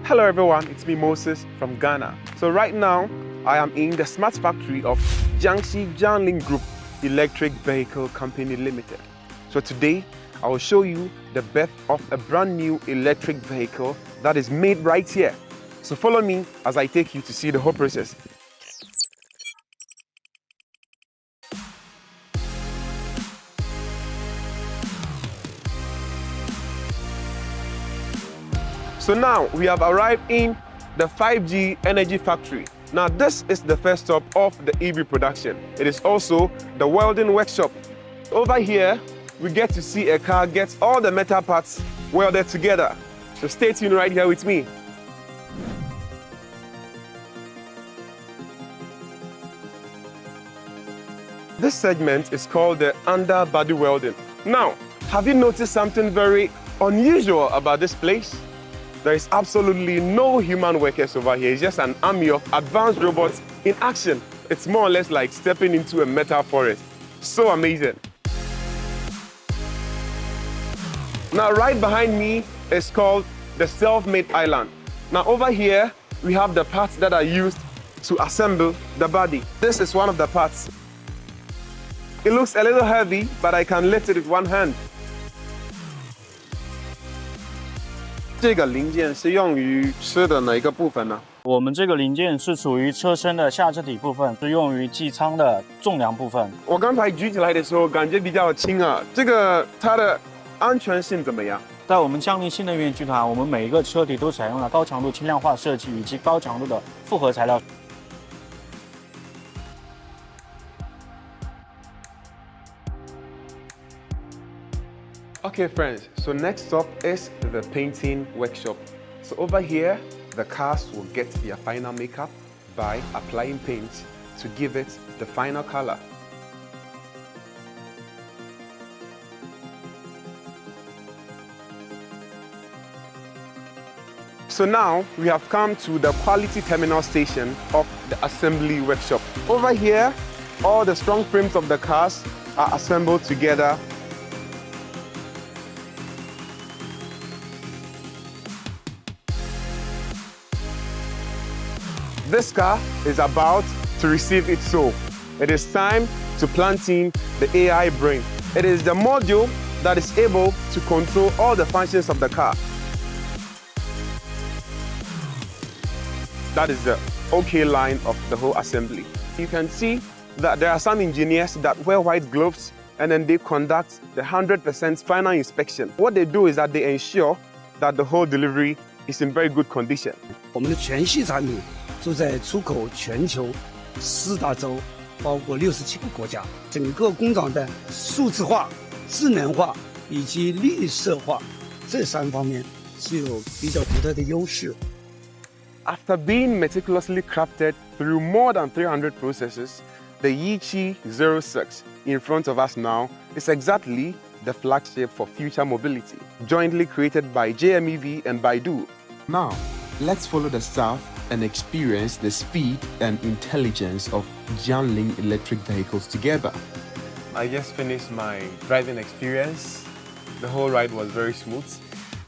Hello everyone, it's me Moses from Ghana. So right now, I am in the smart factory of Jiangxi Jiangling Group Electric Vehicle Company Limited. So today, I will show you the birth of a brand new electric vehicle that is made right here. So follow me as I take you to see the whole process. So now we have arrived in the 5G Energy Factory. Now this is the first stop of the EV production. It is also the welding workshop. Over here, we get to see a car get all the metal parts welded together. So stay tuned right here with me. This segment is called the underbody welding. Now, have you noticed something very unusual about this place? There is absolutely no human workers over here. It's just an army of advanced robots in action. It's more or less like stepping into a metal forest. So amazing. Now, right behind me is called the self-made island. Now, over here, we have the parts that are used to assemble the body. This is one of the parts. It looks a little heavy, but I can lift it with one hand. 这个零件是用于车的哪一个部分呢？我们这个零件是属于车身的下车体部分，是用于机舱的重量部分。我刚才举起来的时候感觉比较轻啊，这个它的安全性怎么样？在我们江铃新能源集团，我们每一个车体都采用了高强度轻量化设计以及高强度的复合材料。 Okay friends, so next up is the painting workshop. So over here, the cars will get their final makeup by applying paint to give it the final color. So now we have come to the quality terminal station of the assembly workshop. Over here, all the strong frames of the cars are assembled together. This car is about to receive its soul. It is time to plant in the AI brain. It is the module that is able to control all the functions of the car. That is the OK line of the whole assembly. You can see that there are some engineers that wear white gloves and then they conduct the 100% final inspection. What they do is that they ensure that the whole delivery is in very good condition. 我们的全系产品 都在出口全球4大洲，包括67个国家。整个工厂的数字化、智能化以及绿色化这3方面是有比较独特的优势。After being meticulously crafted through more than 300 processes, the Jiangxi 06 in front of us now is exactly the flagship for future mobility, jointly created by JMEV and Baidu. Now, let's follow the staff and experience the speed and intelligence of Jiangling electric vehicles together. I just finished my driving experience. The whole ride was very smooth.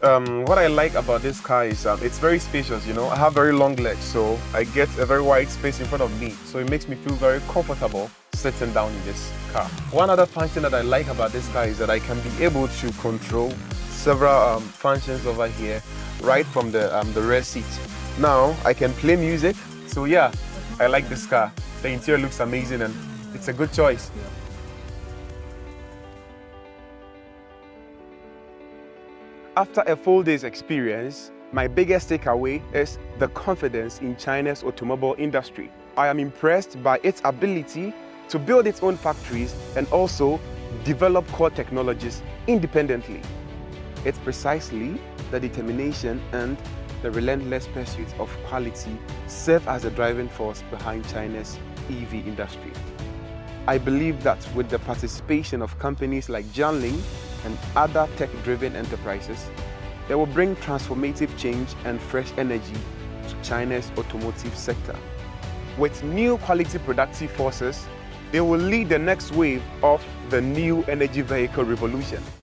What I like about this car is it's very spacious, you know. I have very long legs, so I get a very wide space in front of me. So it makes me feel very comfortable sitting down in this car. One other function that I like about this car is that I can be able to control several functions over here right from the rear seat. Now I can play music, so yeah, I like this car. The interior looks amazing and it's a good choice. After a full day's experience, my biggest takeaway is the confidence in China's automobile industry. I am impressed by its ability to build its own factories and also develop core technologies independently. It's precisely the determination and the relentless pursuit of quality serve as the driving force behind China's EV industry. I believe that with the participation of companies like Jiangling and other tech-driven enterprises, they will bring transformative change and fresh energy to China's automotive sector. With new quality productive forces, they will lead the next wave of the new energy vehicle revolution.